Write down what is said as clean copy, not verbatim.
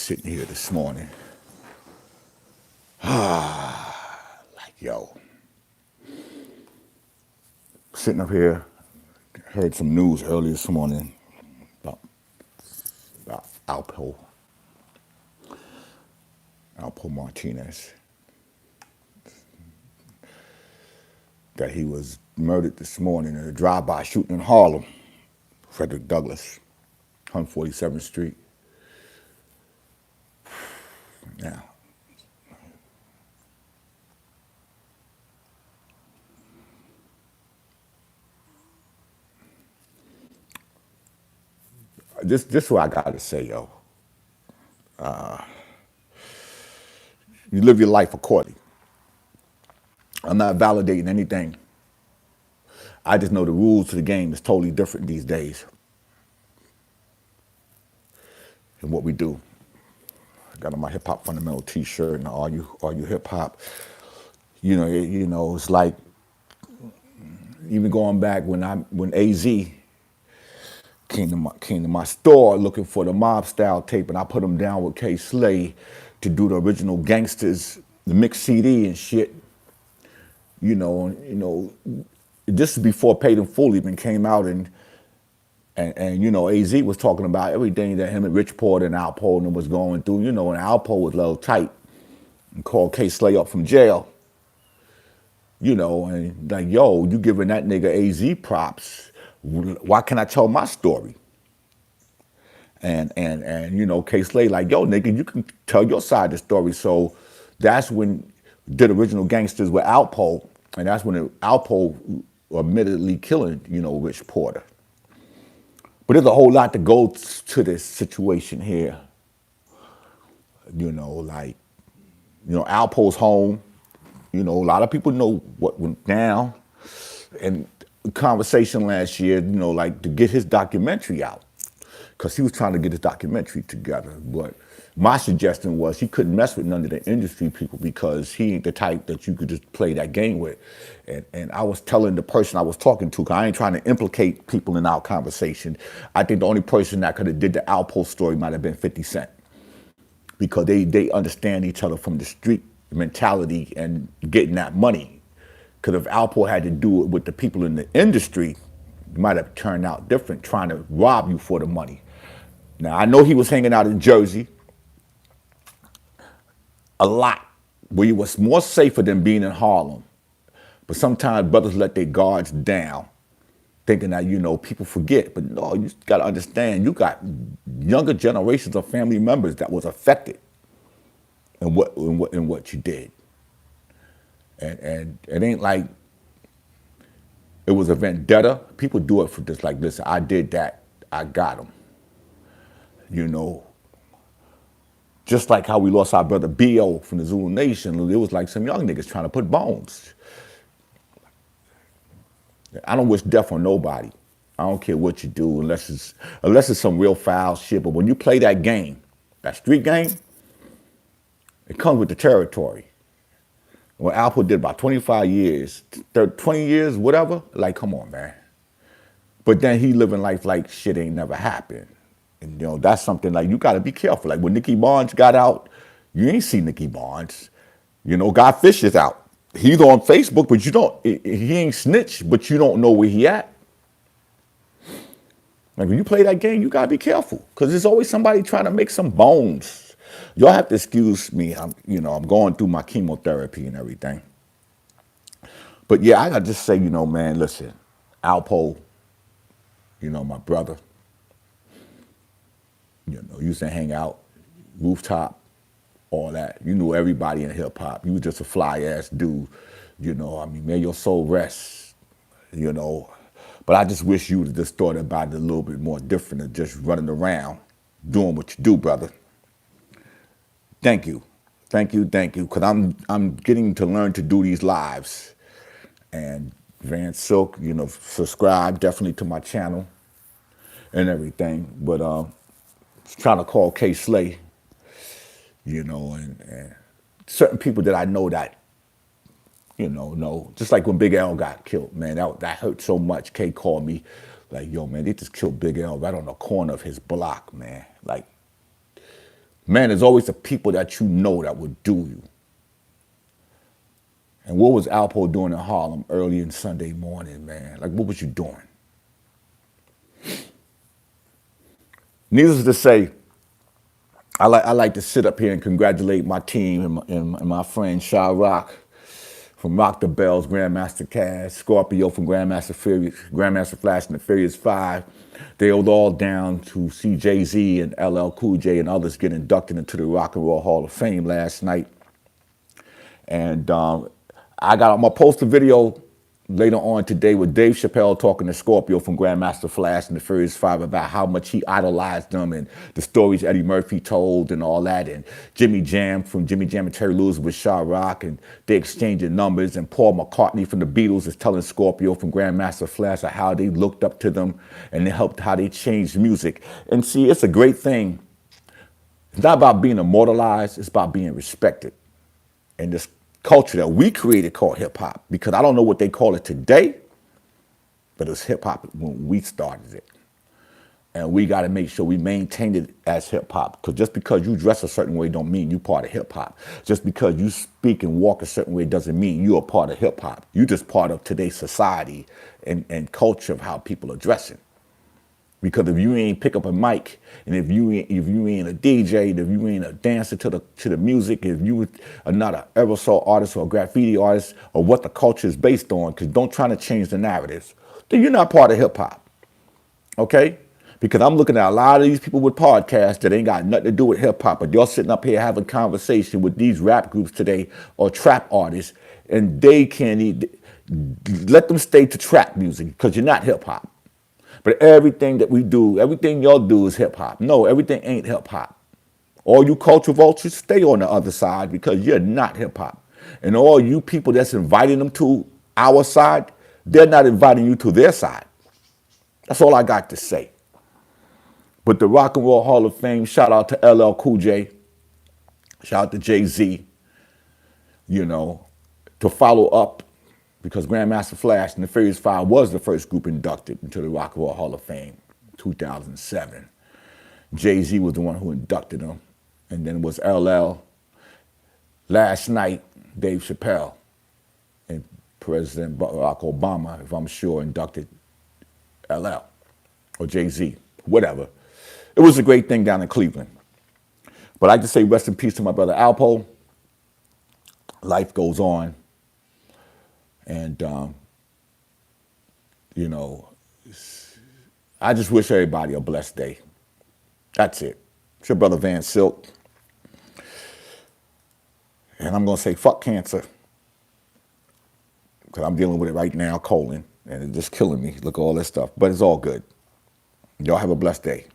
sitting here this morning. Yo, sitting up here, heard some news earlier this morning about, about Alpo Martinez, that he was murdered this morning in a drive-by shooting in Harlem, Frederick Douglass, 147th Street. Now, this is what I gotta say, yo. You live your life accordingly. I'm not validating anything. I just know the rules to the game is totally different these days than what we do. I got on my hip hop fundamental T-shirt, and all you hip hop. It's like even going back when AZ came to my store looking for the mob style tape, and I put him down with K Slay to do the original Gangsters, the mixed CD and shit. This is before Paid in Full even came out, and AZ was talking about everything that him and Rich Porter and Alpo and was going through, and Alpo was a little tight and called K Slay up from jail. And like, yo, you giving that nigga AZ props. Why can't I tell my story? And K Slay like, yo, nigga, you can tell your side of the story. So that's when did original Gangsters with Alpo, and that's when Alpo admittedly killing, Rich Porter. But there's a whole lot to go to this situation here. Alpo's home. A lot of people know what went down. And conversation last year, to get his documentary out, because he was trying to get his documentary together. But my suggestion was he couldn't mess with none of the industry people because he ain't the type that you could just play that game with. And I was telling the person I was talking to, because I ain't trying to implicate people in our conversation. I think the only person that could have did the Alpo story might have been 50 Cent, because they understand each other from the street mentality and getting that money. Because if Alpo had to do it with the people in the industry, it might have turned out different, trying to rob you for the money. Now, I know he was hanging out in Jersey a lot, where he was more safer than being in Harlem. But sometimes brothers let their guards down, thinking that, people forget. But no, you got to understand, you got younger generations of family members that was affected in what you did. And it ain't like it was a vendetta. People do it for just like, listen, I did that, I got him. Just like how we lost our brother B.O. from the Zulu Nation, it was like some young niggas trying to put bones. I don't wish death on nobody. I don't care what you do unless it's some real foul shit. But when you play that game, that street game, it comes with the territory. When Alpo did about 25 years, 20 years, whatever, like, come on, man. But then he living life like shit ain't never happened. And, that's something like you got to be careful. Like when Nicky Barnes got out, you ain't see Nicky Barnes. Guy Fish is out. He's on Facebook, but he ain't snitch, but you don't know where he at. Like when you play that game, you got to be careful, because there's always somebody trying to make some bones. Y'all have to excuse me. I'm going through my chemotherapy and everything. But yeah, I got to just say, man, listen, Alpo, my brother, used to hang out, rooftop, all that. You knew everybody in hip hop. You was just a fly ass dude. May your soul rest, But I just wish you would have just thought about it a little bit more different than just running around doing what you do, brother. Thank you. Because I'm getting to learn to do these lives. And Van Silk, subscribe definitely to my channel and everything. But trying to call K Slay, and certain people that I know that, know. Just like when Big L got killed, man, that hurt so much. K called me like, yo, man, they just killed Big L right on the corner of his block, man. Like, Man, there's always the people that you know that will do you. And what was Alpo doing in Harlem early in Sunday morning, man? Like, what was you doing? Needless to say, I like to sit up here and congratulate my team and my friend ShaRock from Rock the Bells, Grandmaster Cash, Scorpio from Grandmaster Flash and the Furious Five. They were all down to see Jay-Z and LL Cool J and others get inducted into the Rock and Roll Hall of Fame last night. And I'm gonna post a video later on today with Dave Chappelle talking to Scorpio from Grandmaster Flash and the Furious Five about how much he idolized them and the stories Eddie Murphy told and all that. And Jimmy Jam from Jimmy Jam and Terry Lewis with ShaRock, and they exchanging numbers. And Paul McCartney from the Beatles is telling Scorpio from Grandmaster Flash how they looked up to them and they helped how they changed music. And see, it's a great thing. It's not about being immortalized, it's about being respected. And this culture that we created called hip hop, because I don't know what they call it today, but it's hip hop when we started it. And we got to make sure we maintain it as hip hop, because just because you dress a certain way don't mean you part of hip hop. Just because you speak and walk a certain way doesn't mean you're a part of hip hop. You're just part of today's society and culture of how people are dressing. Because if you ain't pick up a mic, and if you ain't a DJ, if you ain't a dancer to the music, if you are not an aerosol artist or a graffiti artist, or what the culture is based on, because don't try to change the narratives, then you're not part of hip hop. Okay? Because I'm looking at a lot of these people with podcasts that ain't got nothing to do with hip hop, but they're sitting up here having conversation with these rap groups today or trap artists, and they can't let them stay to trap music because you're not hip hop. But everything that we do, everything y'all do is hip hop. No, everything ain't hip hop. All you culture vultures, stay on the other side because you're not hip hop. And all you people that's inviting them to our side, they're not inviting you to their side. That's all I got to say. But the Rock and Roll Hall of Fame, shout out to LL Cool J, shout out to Jay-Z, to follow up, because Grandmaster Flash and the Furious Five was the first group inducted into the Rock and Roll Hall of Fame, 2007. Jay-Z was the one who inducted them. And then it was LL. Last night, Dave Chappelle and President Barack Obama, if I'm sure, inducted LL or Jay-Z, whatever. It was a great thing down in Cleveland. But I like to say rest in peace to my brother Alpo. Life goes on. And, I just wish everybody a blessed day. That's it. It's your brother Van Silk. And I'm going to say fuck cancer, because I'm dealing with it right now, colon, and it's just killing me. Look at all this stuff. But it's all good. Y'all have a blessed day.